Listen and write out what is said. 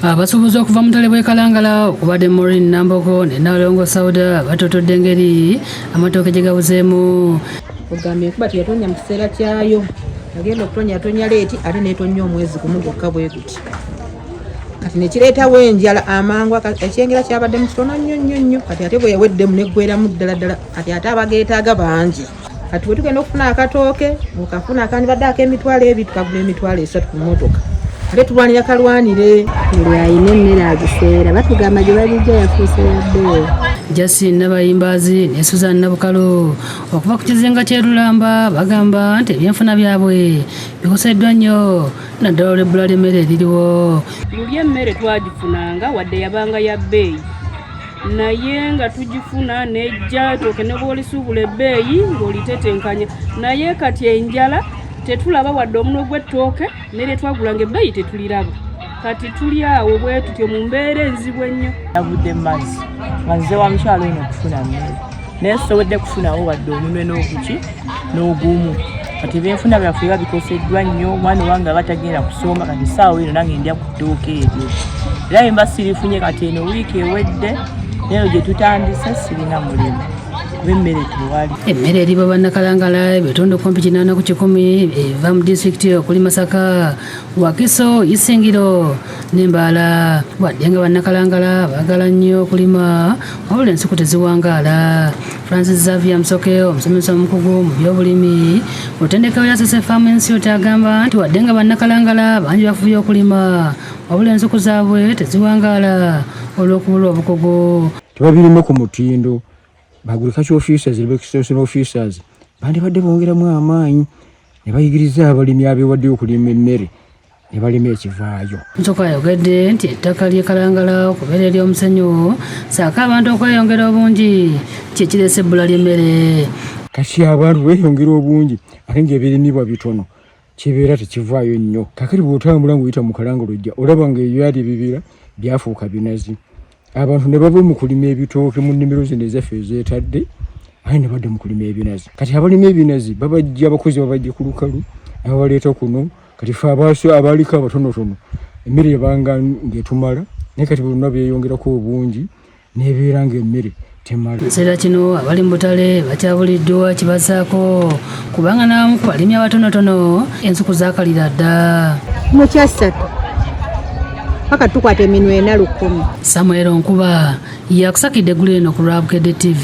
Abasuubuzi okuva mu ttale bw'e Kalangala okubadde Maureen Namboko ne Nalongo Sauda batotodde engeri amatooke gye gabuzeemu. Ogambye enkuba teyatonya mu kiseera kyayo, agenda okutonya atonya leeti ate n'etonya omwezi gumu gwokka bwe guti. Kati ne kireetawo enjala amangu, ekyengera kyabadde mu kitono nnyo kati ate bwe yaweddemu neggweeramu ddala kati ate abageetaaga bangi. Kati bwe tugenda okufuna akatooke okafuna akandibadde ak'emitwalo ebiri tukagula emitwalo 3 ku mmotoka. Ate tulwanira kalwanire. Buli ayina emmere agiseera batugamba gye balijja yafuuse yabbeewo. Justin Nabayimbaazi ne Susan Nabukalo okuva ku kizinga ky'e Lulamba bagamba nti ebyenfuna byabwe bikoseddwa nnyo naddala olw'ebbula ly'emmere eririwo. Luli emmere twagifunanga wadde yabanga ya bbeeyi, naye nga tugifuna nejja tooke ne bw'olisuubula ebbeeyi ng'olitetenkanya, naye kati enjala tetulaba wadde omuno gw'ettooke nerye twagulanga ebbeeyi tetuliraba. Kati tuli awo bwe tutyo mu mbeera enzibu ennyo. Navudde mazzi nze wa mukyalo eno okufuna mmere naye sisobodde kufunawo wadde omunwe n'obuki n'ogumu. Kati ebyenfuna byaffe biba bikoseddwa nnyo. Omwana wange aba tagenda kusoma kati essaawa eno nange ndya ku ttooke eryo era bye mba sirifunye kati eno wiiki ewedde neero gye tutandise sirina mulimu kuba emmere tewali. Emmere eriba bannakalangala ebitundu kumpi 8 ku 10 eva mu disitulikiti okuli Masaka, Wakiso, Isingiro n'Embaala. Wadde nga bannakalangala baagala nnyo okulima wabula ensuku teziwangaala. Francis Xavier Musoke, omusomesa omukugu mu by'obulimi mu ttendekero lya Sese Farm Institute agamba nti wadde nga bannakalangala bangi bafubye okulima wabula ensuku zaabwe teziwangaala olw'okubulwa obukugu. Tebabirime ku mutindo bagulikacho officers extension officers bandibadde bongeramu amaanyi ne bayigiriza abalimi abeewadde okulima emmere ne balima ekivaayo. Musoke ayogedde nti ettaka ly'e Kalangala okubeera ery'omusenyu saako abantu okweyongera obungi kyekirese ebbula ly'emmere. Kati abantu beeyongera obungi ate ng'ebirimibwa bitono kibeera tekivaayo nnyo. Kakati bw'otambula ng'oyita mu Kalangala ojja olaba ng'ebyali ebibira byafuuka binazi. Abantu ne bava mu kulima ebitooke mu nnimiro zino ezaffe ezeetadde ate ne badde mu kulima ebinazi. Kati abalima ebinazi babajja abakozi babajja ku lukalu ababaleeta kuno. Kati ffe abaaliko abatonotono emmere yabanga ng'etumala naye kati bonna byeyongerako obungi n'ebeera ng'emmere temala. Ekiseera kino abali mu butale bakyabuliddwa kibasaako kubanga n'abamu ku balimi abatonotono ensuku zaakalira dda. Mu kyasatu paka tukwata eminwe 410. Samuel Nkuba yakusakidde eggulu eno ku Lwabukedde TV.